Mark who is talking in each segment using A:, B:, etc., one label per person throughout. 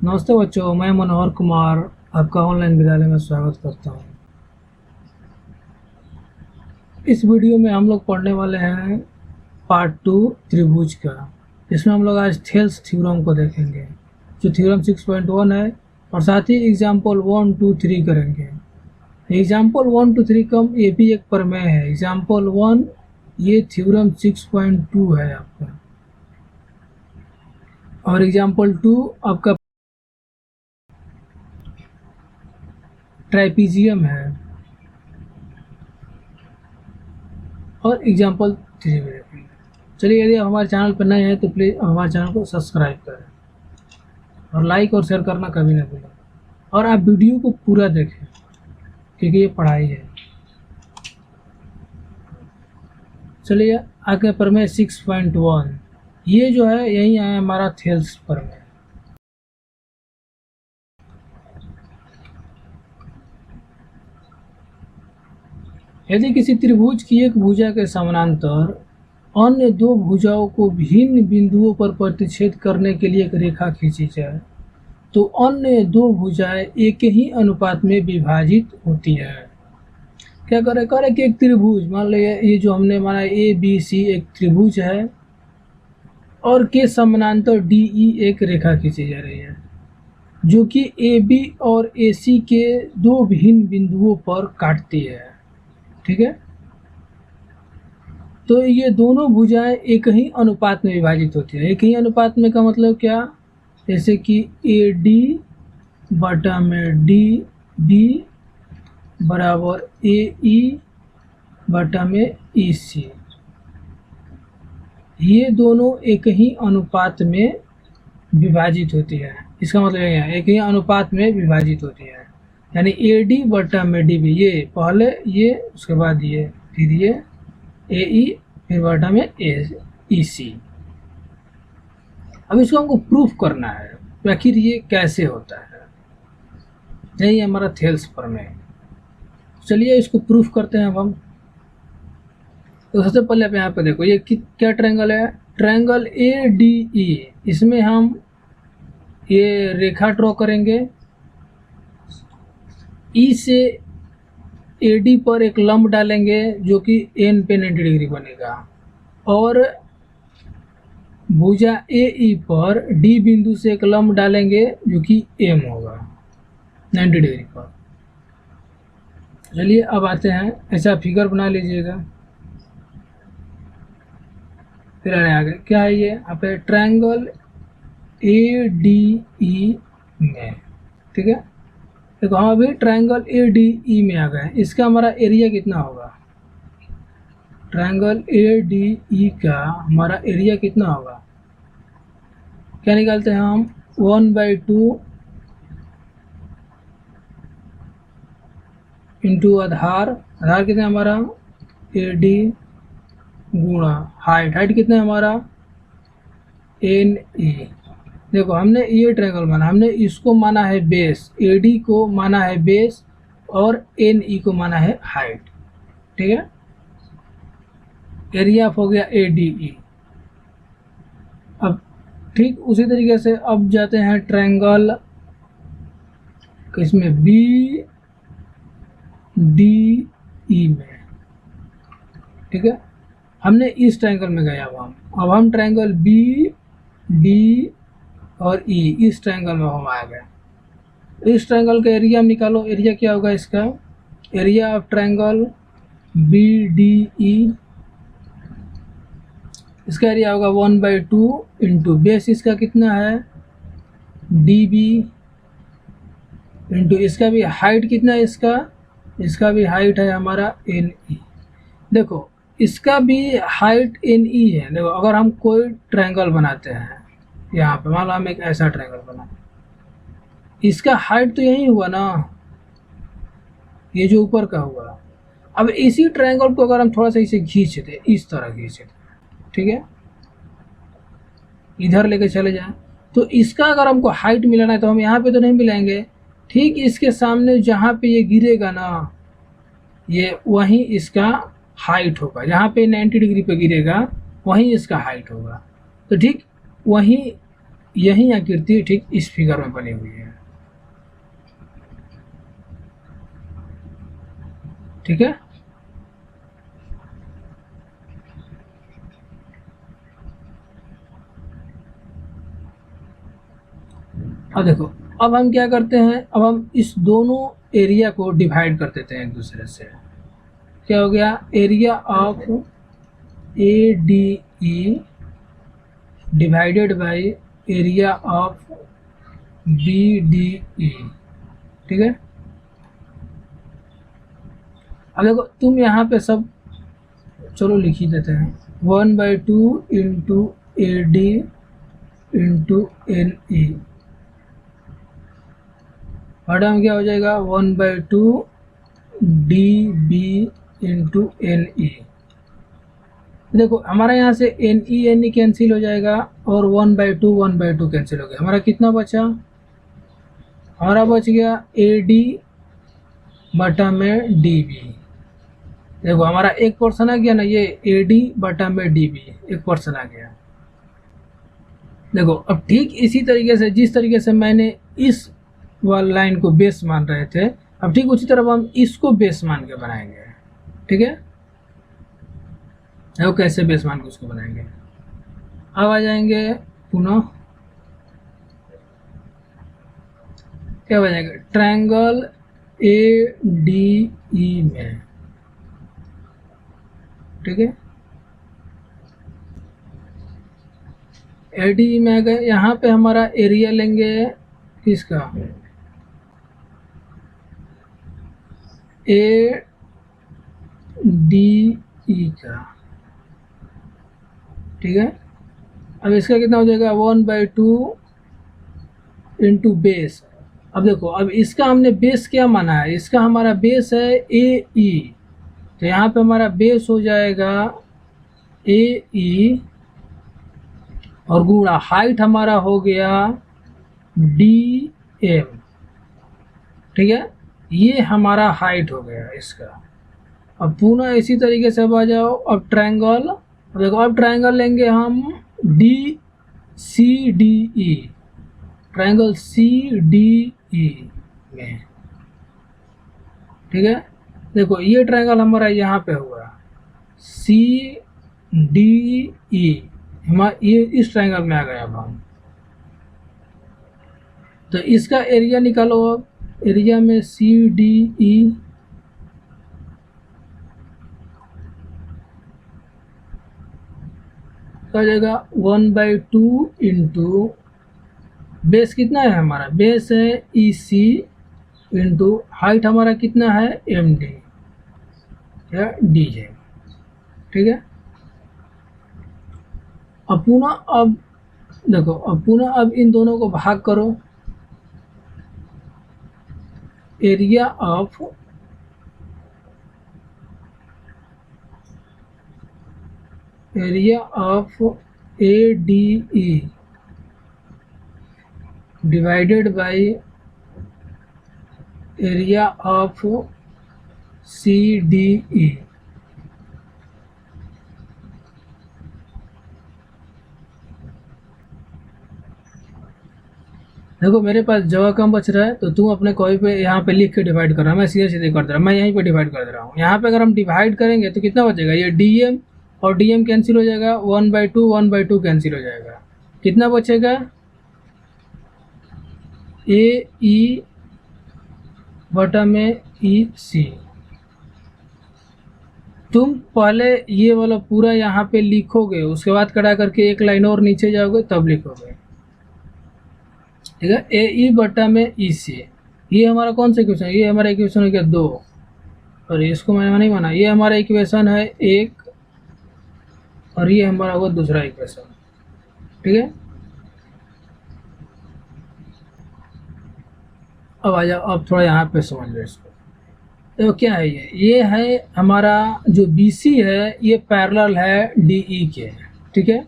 A: नमस्ते बच्चों, मैं मनोहर कुमार आपका ऑनलाइन विद्यालय में स्वागत करता हूँ। इस वीडियो में हम लोग पढ़ने वाले हैं पार्ट 2 त्रिभुज का। इसमें हम लोग आज थेल्स थ्योरम को देखेंगे, जो थ्योरम 6.1 है, और साथ ही एग्जाम्पल 1, 2, 3 करेंगे। एग्जाम्पल 1, 2, 3 कम ये भी एक प्रमेय है। एग्जाम्पल 1 ये थ्योरम 6.2 है आपका, और एग्जाम्पल 2 आपका ट्राइपीजियम है, और एग्जाम्पल 3 भी देखेंगे। चलिए, यदि आप हमारे चैनल पर नए हैं तो प्लीज़ हमारे चैनल को सब्सक्राइब करें और लाइक और शेयर करना कभी ना भूलें, और आप वीडियो को पूरा देखें क्योंकि ये पढ़ाई है। चलिए आगे प्रमेय 6.1, ये जो है यही है हमारा थेल्स प्रमेय। यदि किसी त्रिभुज की एक भुजा के समानांतर अन्य दो भुजाओं को भिन्न बिंदुओं पर प्रतिच्छेद करने के लिए एक रेखा खींची जाए तो अन्य दो भुजाएं एक ही अनुपात में विभाजित होती है। क्या करें कि एक त्रिभुज, मान लीजिए ये जो हमने माना ए बी सी एक त्रिभुज है, और के समानांतर डी ई एक रेखा खींची जा रही है जो कि ए बी और ए सी के दो भिन्न बिंदुओं पर काटती है। ठीक है, तो ये दोनों भुजाएं एक ही अनुपात में विभाजित होती है। एक ही अनुपात में का मतलब क्या, जैसे कि ए डी बटा में डी बी बराबर ए ई बटा में ई सी, ये दोनों एक ही अनुपात में विभाजित होती है। इसका मतलब यह है एक ही अनुपात में विभाजित होती है, यानी ए डी बटा में डी बी, ये पहले ये उसके बाद ये फिर ये ए ई फिर बटा में ए ई सी। अब इसको हमको प्रूफ करना है, तो आखिर ये कैसे होता है। यही हमारा थेल्स प्रमेय। चलिए इसको प्रूफ करते हैं अब हम। तो सबसे पहले आप यहाँ पे देखो, ये क्या ट्रायंगल है, ट्रायंगल ए डी ई। इसमें हम ये रेखा ड्रॉ करेंगे, ई से ए डी पर एक लंब डालेंगे जो कि एन पे 90 डिग्री बनेगा, और भुजा ए ई पर डी बिंदु से एक लंब डालेंगे जो कि एम होगा 90 डिग्री पर। चलिए अब आते हैं, ऐसा फिगर बना लीजिएगा। फिर आगे क्या है, ये आप ट्रायंगल ए डी ई में। ठीक है, देखो हम अभी ट्रायंगल ए डी ई में आ गए। इसका हमारा एरिया कितना होगा, ट्रायंगल ए डी ई का हमारा एरिया कितना होगा, क्या निकालते हैं हम, 1/2 इंटू आधार कितना हमारा ए डी गुणा हाइट कितना है हमारा एन ई। देखो हमने ये ट्रायंगल माना, हमने इसको माना है बेस, ए डी को माना है बेस और एन ई को माना है हाइट। ठीक है, एरिया हो गया ए डी ई। अब ठीक उसी तरीके से अब जाते हैं ट्रायंगल इसमें बी डी ई में। ठीक है, हमने इस ट्रायंगल में गया अब हम ट्रायंगल बी डी और ई, इस ट्रायंगल में हम आ गए। इस ट्रायंगल का एरिया हम निकालो, एरिया क्या होगा इसका, area of triangle B D E, इसका एरिया होगा 1/2 इंटू बेस इसका कितना है डी बी, इंटू इसका भी हाइट कितना है, इसका भी हाइट है हमारा एन ई। देखो इसका भी हाइट एन ई है। देखो अगर हम कोई ट्रायंगल बनाते हैं, यहाँ पे मान लो हम एक ऐसा ट्रायंगल बनाए, इसका हाइट तो यही हुआ ना, ये जो ऊपर का हुआ। अब इसी ट्रायंगल को अगर हम थोड़ा सा इसे खींच दे, इस तरह खींच दे, ठीक है, इधर लेके चले जाएं, तो इसका अगर हमको हाइट मिलाना है तो हम यहाँ पे तो नहीं मिलाएंगे, ठीक इसके सामने जहाँ पे ये गिरेगा ना, ये वहीं इसका हाइट होगा। जहाँ पे 90 डिग्री पे गिरेगा वहीं इसका हाइट होगा। तो ठीक वहीं यही आकृति ठीक इस फिगर में बनी हुई है। ठीक है, अब देखो, अब हम क्या करते हैं, अब हम इस दोनों एरिया को डिवाइड कर देते हैं एक दूसरे से। क्या हो गया, area of A D E divided by area of B D E. ठीक है, अब देखो तुम यहाँ पे सब चलो लिख ही देते हैं, 1/2 into A D into N E, madam क्या हो जाएगा, 1/2 D B into N E. देखो हमारा यहाँ से एन ई कैंसिल हो जाएगा और 1/2 कैंसिल हो गया। हमारा कितना बचा, हमारा बच गया ए डी बटा में डी बी। देखो हमारा एक पोर्शन आ गया ना, ये ए डी बटा में डी बी एक पोर्शन आ गया। देखो अब ठीक इसी तरीके से, जिस तरीके से मैंने इस वाली लाइन को बेस मान रहे थे, अब ठीक उसी तरह हम इसको बेस मान के बनाएंगे। ठीक है, देखो कैसे बेस मान के उसको बनाएंगे। अब आ जाएंगे पुनः, क्या बनेगा, ट्रायंगल ए डी ई में। ठीक है, ए डी ई में आ गए। यहाँ पे हमारा एरिया लेंगे किसका, ए डी ई का। ठीक है, अब इसका कितना हो जाएगा, 1/2 इंटू बेस। अब देखो, अब इसका हमने बेस क्या माना है, इसका हमारा बेस है ए ई, तो यहाँ पे हमारा बेस हो जाएगा ए ई और गुणा हाइट हमारा हो गया डी एम। ठीक है, ये हमारा हाइट हो गया इसका। अब पुनः इसी तरीके से अब आ जाओ, अब ट्रायंगल, देखो अब ट्रायंगल लेंगे हम D C D E, triangle C D E में। ठीक है, देखो ये ट्रायंगल हमारा यहाँ पे हुआ सी डी ई, हमारा ये इस ट्रायंगल में आ गया। अब हम तो इसका एरिया निकालो। अब एरिया में सी डी ई क्या हो जाएगा, 1/2 इंटू बेस कितना है हमारा, बेस है ई सी इंटू हाइट हमारा कितना है एम डी या डी जे। ठीक है, अब पुनः अब देखो, अब पुनः अब इन दोनों को भाग करो। Area of A D E divided by area of C D E. देखो मेरे पास जगह कम बच रहा है, तो तुम अपने कॉपी पे यहाँ पे लिख के डिवाइड कर रहा है, मैं सीधे सीधे कर दे रहा हूँ, मैं यहीं पे डिवाइड कर दे रहा हूँ। यहाँ पे अगर हम डिवाइड करेंगे तो कितना बचेगा, ये डी एम और डी एम कैंसिल हो जाएगा, 1/2 कैंसिल हो जाएगा। कितना बचेगा, ए ई बटा में ई सी। तुम पहले ये वाला पूरा यहाँ पे लिखोगे, उसके बाद कटा करके एक लाइन और नीचे जाओगे तब लिखोगे। ठीक है, ए ई बटा में ई सी, ये हमारा कौन सा इक्वेशन है, ये हमारा इक्वेशन है क्या 2, और इसको मैंने नहीं माना, ये हमारा इक्वेशन है 1 और ये हमारा होगा दूसरा इक्वेशन। ठीक है, अब आ जाओ, अब थोड़ा यहाँ पे समझ लो इसको। तो क्या है ये है हमारा जो बी सी है, ये पैरेलल है डी ई के। ठीक है,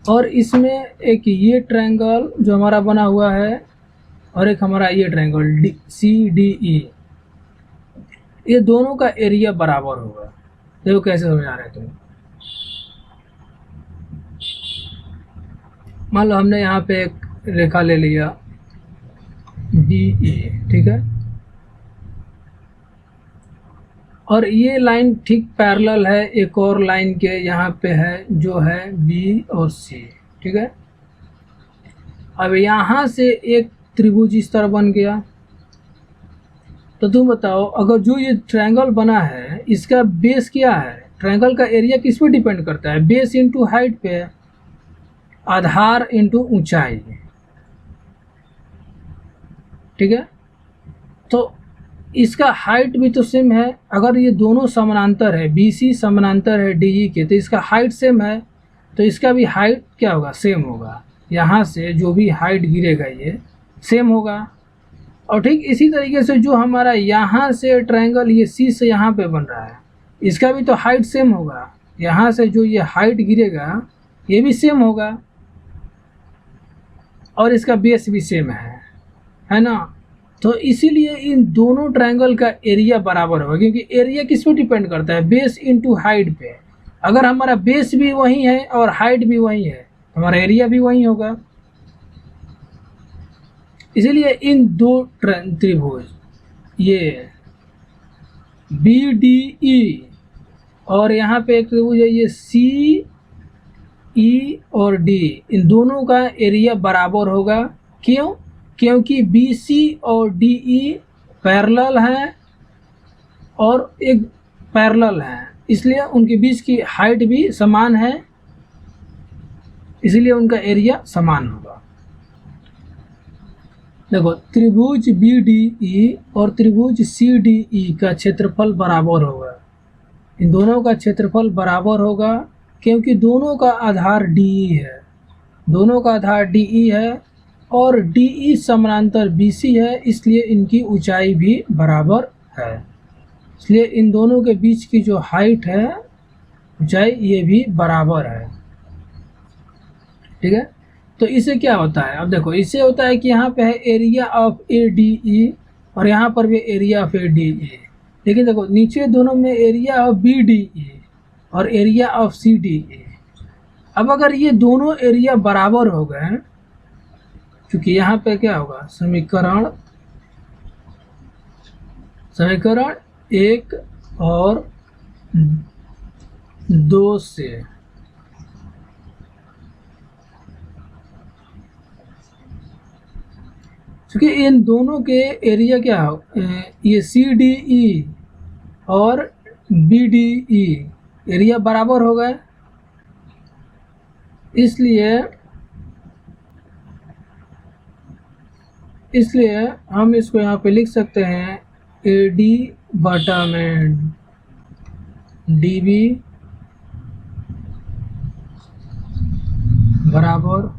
A: और इसमें एक ये ट्रायंगल जो हमारा बना हुआ है और एक हमारा ये triangle D C D E, ये दोनों का एरिया बराबर होगा। देखो कैसे समझा रहे हैं तुम। मान लो हमने यहाँ पे एक रेखा ले लिया डी ए, ठीक है, और ये लाइन ठीक पैरेलल है एक और लाइन के यहाँ पे है जो है बी और सी, ठीक है। अब यहाँ से एक त्रिभुज इस तरह बन गया, तो तुम बताओ अगर जो ये ट्रायंगल बना है इसका बेस क्या है? ट्रायंगल का एरिया किस पे डिपेंड करता है? बेस इंटू हाइट पे, आधार इंटू ऊंचाई, ठीक है। तो इसका हाइट भी तो सेम है, अगर ये दोनों समानांतर है, BC समानांतर है DE के, तो इसका हाइट सेम है, तो इसका भी हाइट क्या होगा? सेम होगा। यहाँ से जो भी हाइट गिरेगा ये सेम होगा। और ठीक इसी तरीके से जो हमारा यहाँ से ट्रायंगल ये C से यहाँ पे बन रहा है, इसका भी तो हाइट सेम होगा। यहाँ से जो ये हाइट गिरेगा ये भी सेम होगा, और इसका बेस भी सेम है ना। तो इसीलिए इन दोनों ट्रायंगल का एरिया बराबर होगा, क्योंकि एरिया किस पे डिपेंड करता है? बेस इंटू हाइट पे। अगर हमारा बेस भी वही है और हाइट भी वही है, हमारा एरिया भी वही होगा। इसीलिए इन दो त्रिभुज ये BDE और यहाँ पे एक त्रिभुज है ये CE और D, इन दोनों का एरिया बराबर होगा। क्यों? क्योंकि BC और DE पैरेलल हैं और एक पैरेलल है, इसलिए उनके बीच की हाइट भी समान है, इसलिए उनका एरिया समान होगा। देखो त्रिभुज BDE और त्रिभुज CDE का क्षेत्रफल बराबर होगा। इन दोनों का क्षेत्रफल बराबर होगा क्योंकि दोनों का आधार DE है, दोनों का आधार DE है और DE समानांतर BC है, इसलिए इनकी ऊंचाई भी बराबर है। इसलिए इन दोनों के बीच की जो हाइट है, ऊंचाई, ये भी बराबर है, ठीक है। तो इससे क्या होता है? अब देखो इससे होता है कि यहाँ पे है एरिया ऑफ ADE और यहाँ पर भी एरिया ऑफ ADE, लेकिन देखो नीचे दोनों में एरिया ऑफ BDE और एरिया ऑफ CDE। अब अगर ये दोनों एरिया बराबर हो गए, क्योंकि यहाँ पे क्या होगा? समीकरण 1 और 2 से क्योंकि इन दोनों के एरिया क्या हो, ये CDE और BDE एरिया बराबर हो गए, इसलिए हम इसको यहाँ पे लिख सकते हैं AD बटा में DB बराबर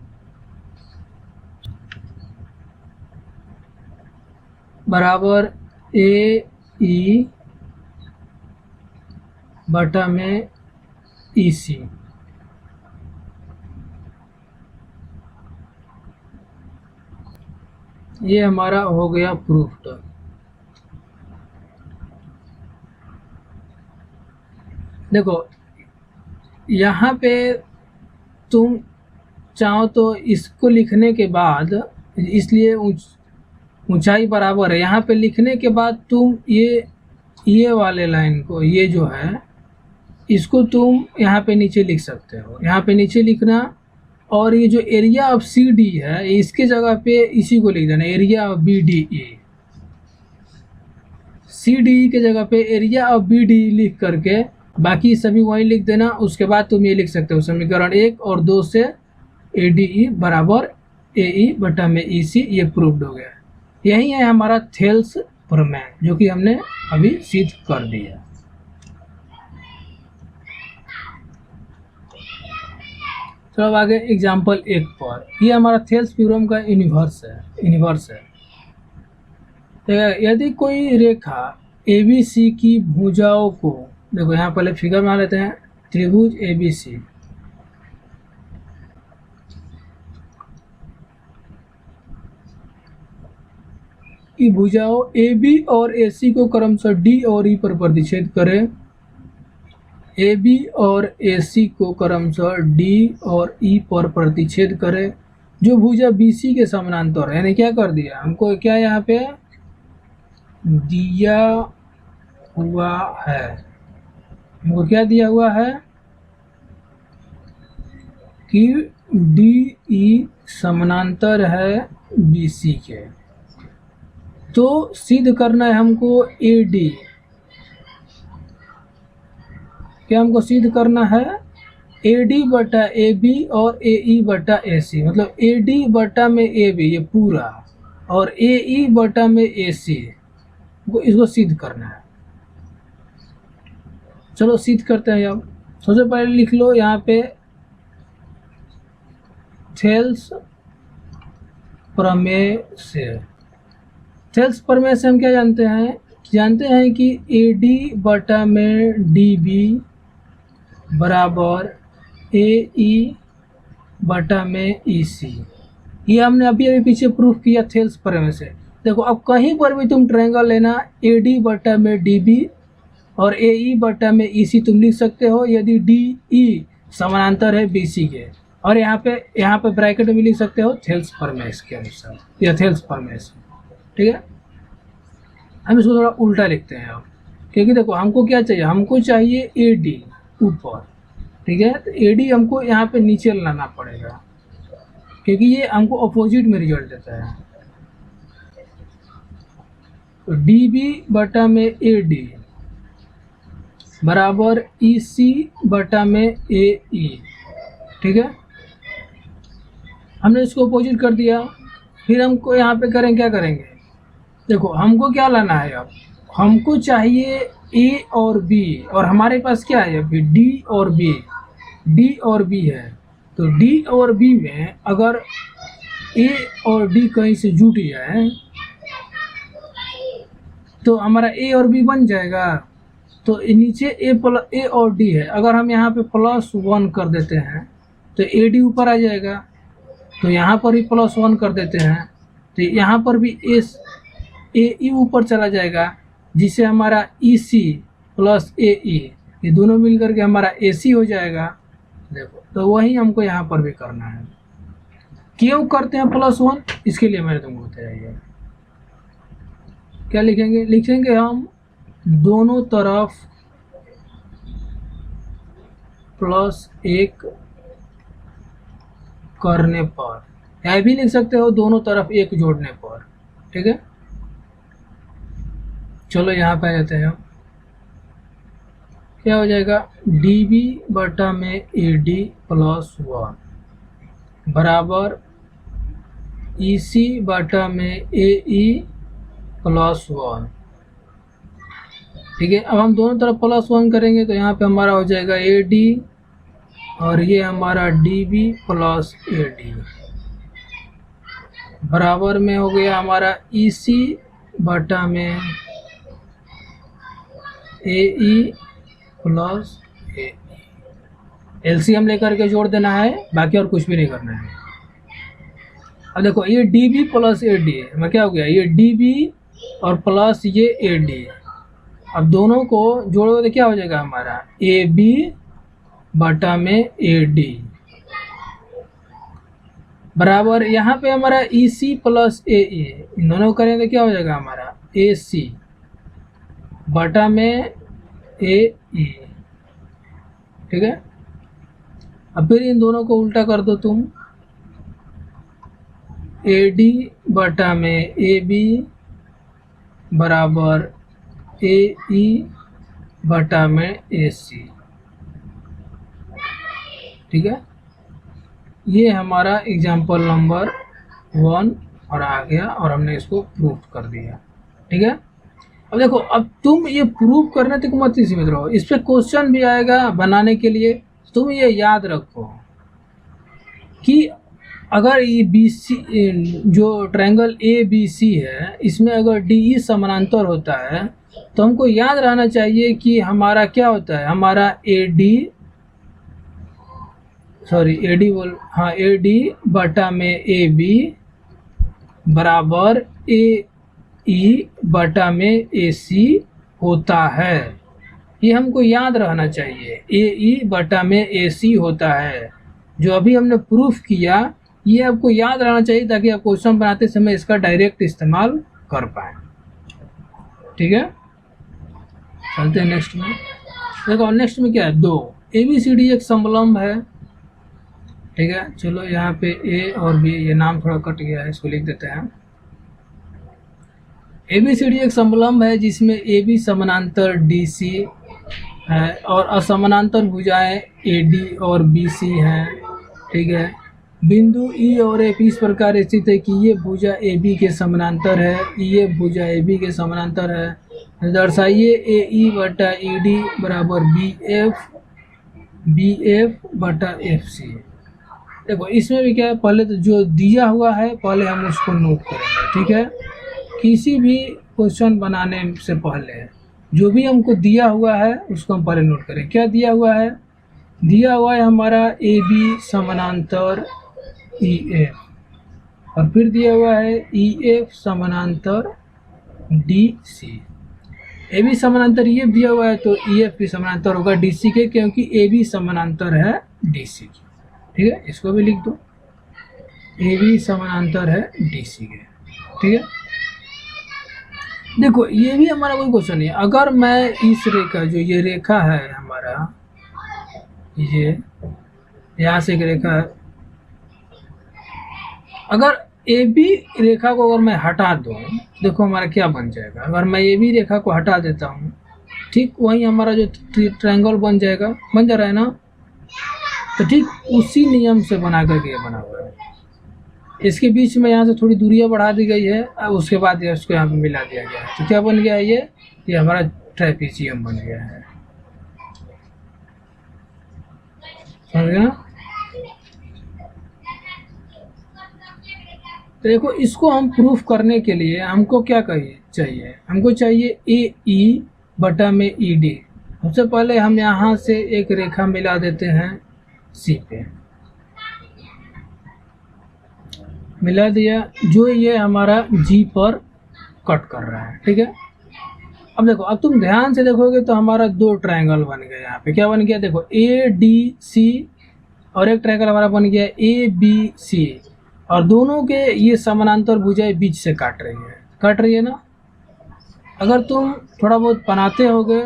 A: AE बटा में EC। ये हमारा हो गया प्रूफ्ड। देखो यहाँ पे तुम चाहो तो इसको लिखने के बाद, इसलिए ऊंचाई बराबर है, यहाँ पे लिखने के बाद तुम ये वाले लाइन को, ये जो है इसको तुम यहाँ पे नीचे लिख सकते हो। यहाँ पे नीचे लिखना, और ये जो एरिया ऑफ CD है इसके जगह पे इसी को लिख देना, एरिया ऑफ BDE। CDE के जगह पे एरिया ऑफ BDE लिख करके बाकी सभी वहीं लिख देना। उसके बाद तुम ये लिख सकते हो समीकरण 1 और 2 से ADE बराबर AE बटा में EC। ये प्रूव्ड हो गया। यही है हमारा थेल्स प्रमेय, जो कि हमने अभी सिद्ध कर दिया। तो अब आगे एग्जाम्पल 1 पर, ये हमारा थेल्स थ्योरम का इन्वर्स है। तो यदि कोई रेखा ABC की भुजाओं को, देखो यहाँ पहले फिगर बना लेते हैं, त्रिभुज ABC की भुजाओं AB और AC को क्रमशः D और E पर प्रतिच्छेद करें। ए बी और ए सी को क्रमशः डी और ई पर प्रतिच्छेद करें जो भुजा बी सी के समानांतर है। यानी क्या कर दिया हमको, क्या यहाँ पे दिया हुआ है, हमको क्या दिया हुआ है कि डी ई समानांतर है बी सी के। तो सिद्ध करना है हमको ए डी, क्या हमको सिद्ध करना है ए डी बटा ए बी और ए ई बटा ए सी, मतलब ए डी बटा में ए बी ये पूरा और ए ई बटा में ए सी, इसको सिद्ध करना है। चलो सिद्ध करते हैं। अब सबसे पहले लिख लो यहाँ पे थेल्स प्रमेय से। थेल्स प्रमेय से हम क्या जानते हैं कि ए डी बटा में डी बी बराबर ए ई बटा में ई सी। ये हमने अभी पीछे प्रूफ किया थेल्स प्रमेय से। देखो अब कहीं पर भी तुम ट्रायंगल लेना, ए डी बटा में डी बी और ए ई बटा में ई सी तुम लिख सकते हो यदि डी ई समानांतर है बी सी के, और यहाँ पे ब्रैकेट में लिख सकते हो थेल्स प्रमेय के अनुसार या थेल्स प्रमेय से। ठीक है, हम इसको थोड़ा उल्टा लिखते हैं अब, क्योंकि देखो हमको क्या चाहिए, हमको चाहिए ए डी ऊपर। ठीक है, तो ए डी हमको यहाँ पे नीचे लाना पड़ेगा क्योंकि ये हमको अपोजिट में रिजल्ट देता है। तो डी बी बटा में ए डी बराबर ई सी बटा में ए ई। ठीक है, हमने इसको अपोजिट कर दिया। फिर हमको यहाँ पे क्या करेंगे, देखो हमको क्या लाना है, अब हमको चाहिए ए और बी, और हमारे पास क्या है अभी डी और बी है। तो डी और बी में अगर ए और डी कहीं से जुट जाए तो हमारा ए और बी बन जाएगा। तो नीचे ए और डी है, अगर हम यहाँ पे +1 कर देते हैं तो ए डी ऊपर आ जाएगा। तो यहाँ पर भी +1 कर देते हैं तो यहाँ पर भी ए ई ऊपर चला जाएगा, जिससे हमारा ई सी प्लस ए ई ये दोनों मिल करके हमारा ए सी हो जाएगा। देखो तो वही हमको यहाँ पर भी करना है। क्यों करते हैं +1, इसके लिए मैंने तुमको बताया। क्या लिखेंगे हम दोनों तरफ +1 करने पर, या भी लिख सकते हो दोनों तरफ 1 जोड़ने पर। ठीक है, चलो यहाँ पे आ जाते हैं हम। क्या हो जाएगा डी बी बटा में ए डी +1 बराबर ई सी बटा में ए ई +1। ठीक है, अब हम दोनों तरफ +1 करेंगे तो यहाँ पे हमारा हो जाएगा ए डी और ये हमारा D B plus A D बराबर में हो गया हमारा ई सी बटा में ए ई प्लस ए ई। एलसीएम लेकर के जोड़ देना है, बाकी और कुछ भी नहीं करना है। अब देखो ये D B plus A D है, मैं क्या हो गया ये डी बी और प्लस ये ए डी। अब दोनों को जोड़ोगे तो क्या हो जाएगा हमारा ए बी बटा में ए डी बराबर यहाँ पे हमारा ई सी प्लस ए ई, इन दोनों को करें तो क्या हो जाएगा हमारा ए सी बटा में ए ई। ठीक है, अब फिर इन दोनों को उल्टा कर दो तुम, ए डी बटा में ए बी बराबर ए ई बटा में ए सी। ठीक है, ये हमारा एग्जाम्पल नंबर 1 और आ गया और हमने इसको प्रूफ कर दिया। ठीक है, अब देखो अब तुम ये प्रूफ करने तक मत सीमित रहो, इस पे क्वेश्चन भी आएगा बनाने के लिए। तुम ये याद रखो कि अगर ये बी सी जो ट्रायंगल ए बी सी है इसमें अगर डी ई समानांतर होता है तो हमको याद रहना चाहिए कि हमारा क्या होता है, हमारा ए डी बटा में ए बी बराबर ए ई बटा में ए सी होता है। ये हमको याद रहना चाहिए, ए ई बटा में ए सी होता है। जो अभी हमने प्रूफ किया ये आपको याद रहना चाहिए ताकि आप क्वेश्चन बनाते समय इसका डायरेक्ट इस्तेमाल कर पाए। ठीक है, चलते हैं नेक्स्ट में। देखो नेक्स्ट में क्या है, 2 ABCD एक समलंब है। ठीक है, चलो यहाँ पे ए और बी, ये नाम थोड़ा कट गया है, इसको लिख देते हैं। ABCD एक समलंब है जिसमें AB समानांतर DC है और असमानांतर भुजाएं AD और BC हैं। ठीक है, बिंदु E और F इस प्रकार स्थित है कि ये भुजा AB के समानांतर है, ये भुजा AB के समानांतर है। दर्शाइए AE बटा ED बराबर BF बटा FC। देखो इसमें भी क्या है, पहले तो जो दिया हुआ है पहले हम उसको नोट करेंगे। ठीक है, किसी भी क्वेश्चन बनाने से पहले जो भी हमको दिया हुआ है उसको हम पहले नोट करें। क्या दिया हुआ है, दिया हुआ है हमारा AB समानांतर EF और फिर दिया हुआ है EF समानांतर DC। AB समानांतर EF दिया हुआ है तो EF भी समानांतर होगा DC के, क्योंकि AB समानांतर है DC की। ठीक है, इसको भी लिख दो, AB समानांतर है DC के। ठीक है, देखो ये भी हमारा कोई क्वेश्चन नहीं है। अगर मैं इस रेखा, जो ये रेखा है हमारा, ये यहाँ से एक रेखा है, अगर AB रेखा को अगर मैं हटा दूँ, देखो हमारा क्या बन जाएगा। अगर मैं AB रेखा को हटा देता हूँ, ठीक वहीं हमारा जो ट्रायंगल बन जाएगा, बन जा रहा है ना। तो ठीक उसी नियम से बना करके ये बना हुआ है। इसके बीच में यहाँ से थोड़ी दूरियां बढ़ा दी गई है, अब उसके बाद इसको यहाँ पे मिला दिया गया है। तो क्या बन गया है, ये हमारा ट्रेपेजियम बन गया है। समझ गए ना। तो देखो इसको हम प्रूफ करने के लिए हमको क्या चाहिए, हमको चाहिए AE बटा में ED। सबसे पहले हम यहाँ से एक रेखा मिला देते हैं C पे, मिला दिया, जो ये हमारा G पर कट कर रहा है। ठीक है, अब देखो, अब तुम ध्यान से देखोगे तो हमारा 2 ट्रायंगल बन गए। यहाँ पे क्या बन गया, देखो ADC और एक ट्रायंगल हमारा बन गया ABC, और दोनों के ये समानांतर भुजाएं बीच से काट रही है ना। अगर तुम थोड़ा बहुत बनाते होगे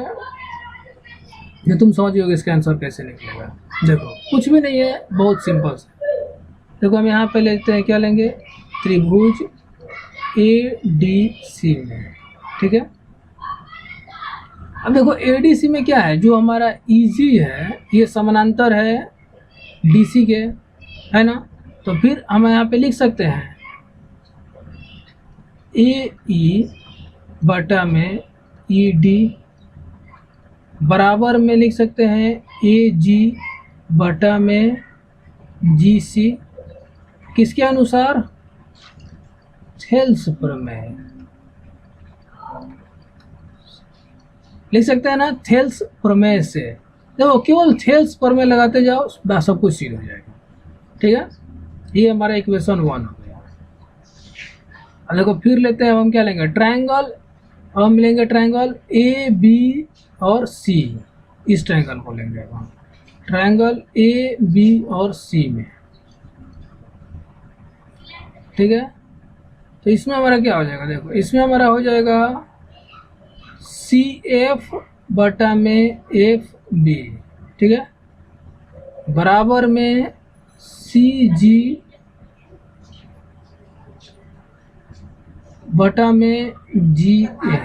A: तो तुम समझ गए इसका आंसर कैसे निकलेगा। देखो कुछ भी नहीं है, बहुत सिंपल से। देखो हम यहाँ पे लेते हैं, क्या लेंगे, त्रिभुज ADC में। ठीक है, अब देखो ADC में क्या है, जो हमारा EG है ये समानांतर है DC के, है ना। तो फिर हम यहाँ पे लिख सकते हैं AE बटा में ED बराबर में लिख सकते हैं AG बटा में GC। किसके अनुसार, थेल्स प्रमेय लिख सकते हैं ना, थेल्स प्रमेय से। देखो केवल थेल्स प्रमेय लगाते जाओ, सब कुछ सीध हो जाएगा। ठीक है, ये हमारा इक्वेशन 1 हो गया। अब देखो फिर लेते हैं, हम क्या लेंगे, ट्रायंगल। हम लेंगे ट्रायंगल AB और C, इस ट्रायंगल को लेंगे हम, ट्रायंगल AB और C में। ठीक है, तो इसमें हमारा क्या हो जाएगा, देखो इसमें हमारा हो जाएगा CF बटा में FB। ठीक है, बराबर में CG बटा में GA,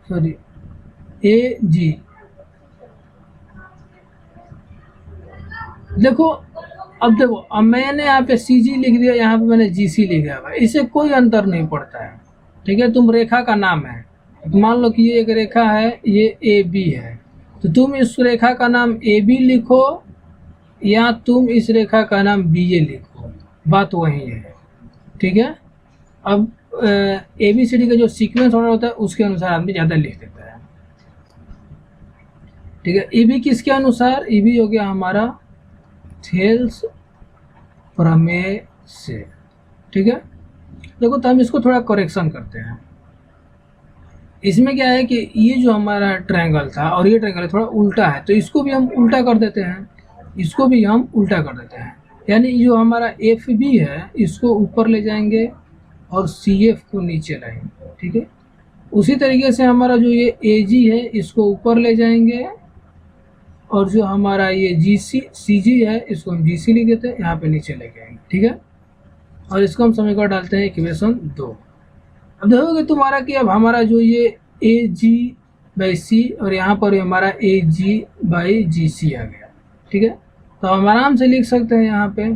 A: सॉरी AG। देखो अब देखो, अब मैंने यहाँ पे CG लिख दिया, यहाँ पे मैंने GC लिख दिया, इससे कोई अंतर नहीं पड़ता है। ठीक है, तुम रेखा का नाम है, मान लो कि ये एक रेखा है, ये AB है, तो तुम इस रेखा का नाम AB लिखो या तुम इस रेखा का नाम BA लिखो, बात वही है। ठीक है, अब ABCD का जो सीक्वेंस ऑर्डर होता है उसके अनुसार आदमी ज़्यादा लिख देता है। ठीक है, EB किसके अनुसार, EB हो गया हमारा थेल्स प्रमेय से। ठीक है, देखो तो हम इसको थोड़ा करेक्शन करते हैं। इसमें क्या है कि ये जो हमारा ट्रायंगल था और ये ट्रायंगल थोड़ा उल्टा है, तो इसको भी हम उल्टा कर देते हैं, इसको भी हम उल्टा कर देते हैं। यानी जो हमारा एफ बी है इसको ऊपर ले जाएंगे और सी एफ को नीचे लाएंगे, ठीक है। उसी तरीके से हमारा जो ये ए जी है इसको ऊपर ले जाएंगे और जो हमारा ये जी सी सी जी है इसको हम जी सी लिख देते हैं, यहाँ पे नीचे लेके आएंगे, ठीक है। और इसको हम समीकरण डालते हैं इक्वेशन 2। अब देखोगे तुम्हारा कि अब हमारा जो ये ए जी बाई सी और यहाँ पर हमारा ए जी बाई जी सी आ गया, ठीक है। तो हम आराम से लिख सकते हैं यहाँ पे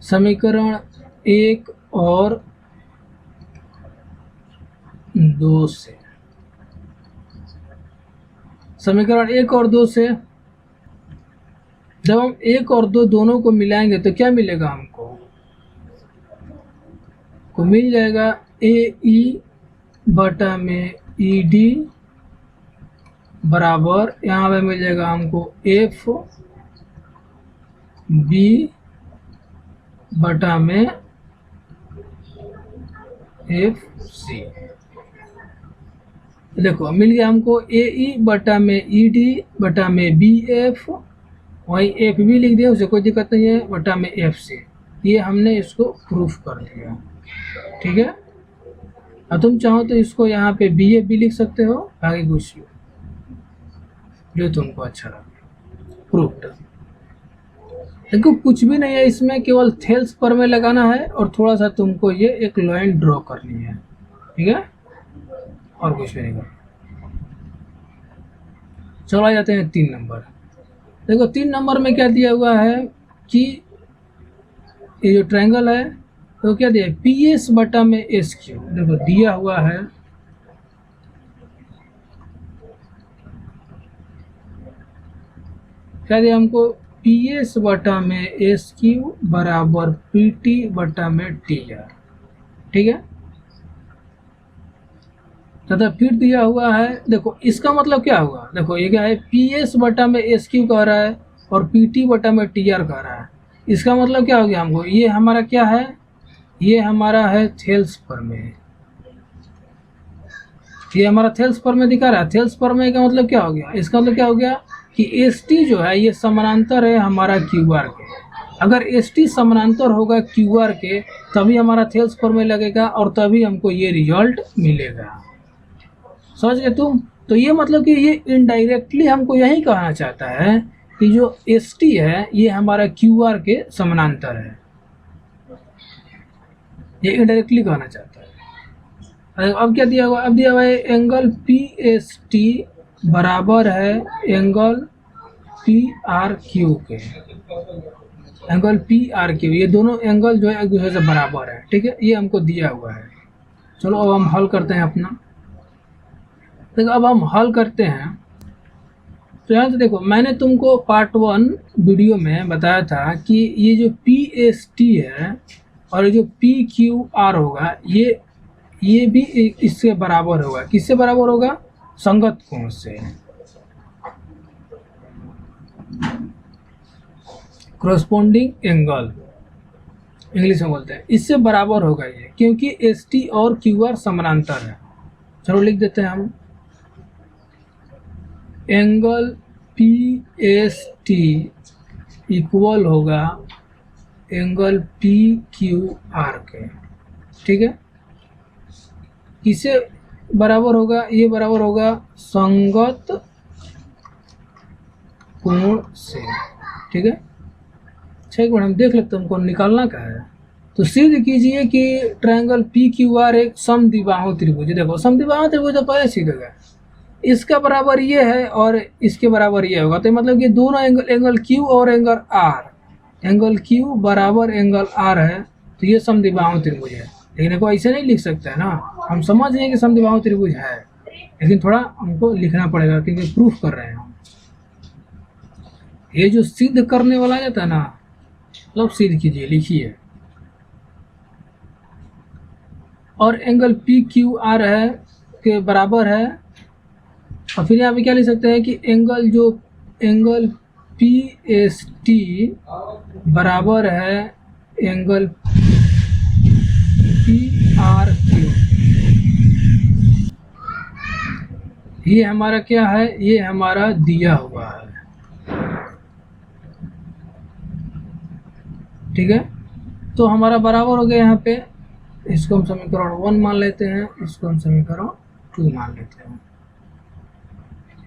A: समीकरण 1 और 2 से, समीकरण 1 और 2 से जब हम 1 और 2 दोनों को मिलाएंगे तो क्या मिलेगा हमको, को मिल जाएगा ए ई बटा में ई डी बराबर, यहाँ पे मिल जाएगा हमको एफ बी बटा में एफ सी। देखो मिल गया हमको ए ई बटा में ई डी बटा में बी एफ, वही एफ बी लिख दिया, उसे कोई दिक्कत नहीं है, बटा में एफ सी। ये हमने इसको प्रूफ कर दिया, ठीक है। अब तुम चाहो तो इसको यहाँ पे बी एफ भी लिख सकते हो, आगे कुछ जो तुमको अच्छा लगे। प्रूफ देखो कुछ भी नहीं है इसमें, केवल थेल्स पर में लगाना है और थोड़ा सा तुमको ये एक लाइन ड्रॉ करनी है, ठीक है, और कुछ भी नहीं करना। चलो आ जाते हैं 3 नंबर। देखो 3 नंबर में क्या दिया हुआ है कि ये जो ट्रायंगल है तो क्या दिया है, पी एस बटा में एस क्यू। देखो दिया हुआ है क्या दिया हमको, पी एस बटा में एस क्यू बराबर पी टी बटा में टी आर, ठीक है। तथा फिर दिया हुआ है, देखो इसका मतलब क्या हुआ, देखो ये क्या है, पी एस बटा में एस क्यू कह रहा है और पी टी बटा में टी आर कह रहा है। इसका मतलब क्या हो गया हमको, ये हमारा क्या है, ये हमारा है थेल्स पर में, ये हमारा थेल्स पर में दिखा रहा है। थेल्स पर में का मतलब क्या हो गया, इसका मतलब क्या हो गया कि एस टी जो है ये समानांतर है हमारा क्यू आर के। अगर एस टी समानांतर होगा क्यू आर के तभी हमारा थेल्स पर में लगेगा और तभी हमको ये रिजल्ट मिलेगा। समझ गए तुम। तो ये मतलब कि ये इनडायरेक्टली हमको यही कहना चाहता है कि जो एस टी है ये हमारा क्यू आर के समानांतर है, ये इनडायरेक्टली कहना चाहता है। अब क्या दिया हुआ, अब दिया हुआ है एंगल पी एस टी बराबर है एंगल पी आर क्यू के, एंगल पी आर क्यू, ये दोनों एंगल जो है एक दूसरे से बराबर है, ठीक है। ये हमको दिया हुआ है। चलो अब हम हल करते हैं अपना। देखो अब हम हल करते हैं तो यहाँ से देखो मैंने तुमको पार्ट 1 वीडियो में बताया था कि ये जो पी एस टी है और ये जो पी क्यू आर होगा ये भी इससे बराबर होगा। किससे बराबर होगा, संगत कोण से, कॉरस्पॉन्डिंग एंगल इंग्लिश में बोलते हैं, इससे बराबर होगा ये, क्योंकि एस टी और क्यू आर समानांतर है। चलो लिख देते हैं हम, angle P S T equal होगा एंगल पी क्यू आर के, ठीक है। किससे बराबर होगा, ये बराबर होगा संगत कोण से, ठीक है। अच्छा एक बार हम देख लेते हैं हमको निकालना क्या है। तो सिद्ध कीजिए कि ट्रायंगल पी क्यू आर एक समद्विबाहु त्रिभुज। देखो समद्विबाहु त्रिभुज तो पहले सीध गया, इसका बराबर ये है और इसके बराबर ये होगा, तो मतलब कि दोनों एंगल क्यू और एंगल आर, एंगल क्यू बराबर एंगल आर है, तो ये समद्विबाहु त्रिभुज है। लेकिन देखो ऐसे नहीं लिख सकते है ना, हम समझ रहे हैं कि समद्विबाहु त्रिभुज है, लेकिन थोड़ा हमको लिखना पड़ेगा क्योंकि प्रूफ कर रहे हैं हम। ये जो सिद्ध करने वाला जाता है ना, मतलब सिद्ध कीजिए, लिखिए। और एंगल पी क्यू आर है के बराबर है, और फिर यहाँ पे क्या लिख सकते हैं कि एंगल पी एस टी बराबर है एंगल पी आर क्यू, ये हमारा क्या है, ये हमारा दिया हुआ है, ठीक है। तो हमारा बराबर हो गया यहाँ पे, इसको हम समीकरण 1 मान लेते हैं, इसको हम समीकरण 2 मान लेते हैं।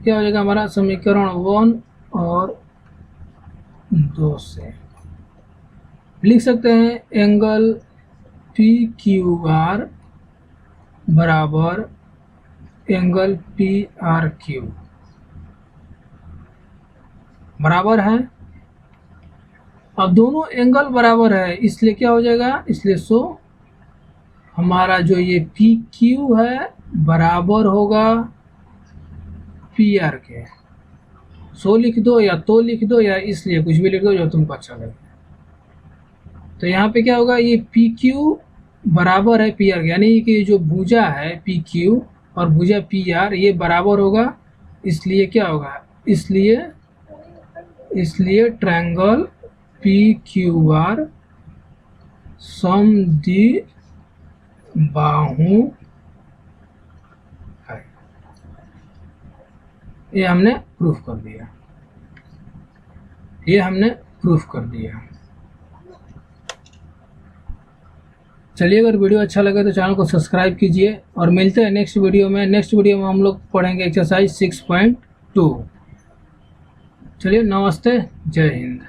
A: क्या हो जाएगा हमारा समीकरण 1 और 2 से लिख सकते हैं एंगल पी क्यू आर बराबर एंगल पी आर क्यू बराबर है। अब दोनों एंगल बराबर है, इसलिए क्या हो जाएगा, इसलिए सो हमारा जो ये पी क्यू है बराबर होगा पी आर के। सो लिख दो या तो लिख दो या इसलिए कुछ भी लिख दो जो तुमको अच्छा लगे। तो यहाँ पे क्या होगा, ये पी क्यू बराबर है पी आर, यानी कि जो भुजा है पी क्यू और भुजा पी आर ये बराबर होगा, इसलिए क्या होगा, इसलिए ट्रायंगल पी क्यू आर समद्विबाहु है। ये हमने प्रूफ कर दिया, चलिए अगर वीडियो अच्छा लगे तो चैनल को सब्सक्राइब कीजिए और मिलते हैं नेक्स्ट वीडियो में। नेक्स्ट वीडियो में हम लोग पढ़ेंगे एक्सरसाइज 6.2। चलिए नमस्ते, जय हिंद।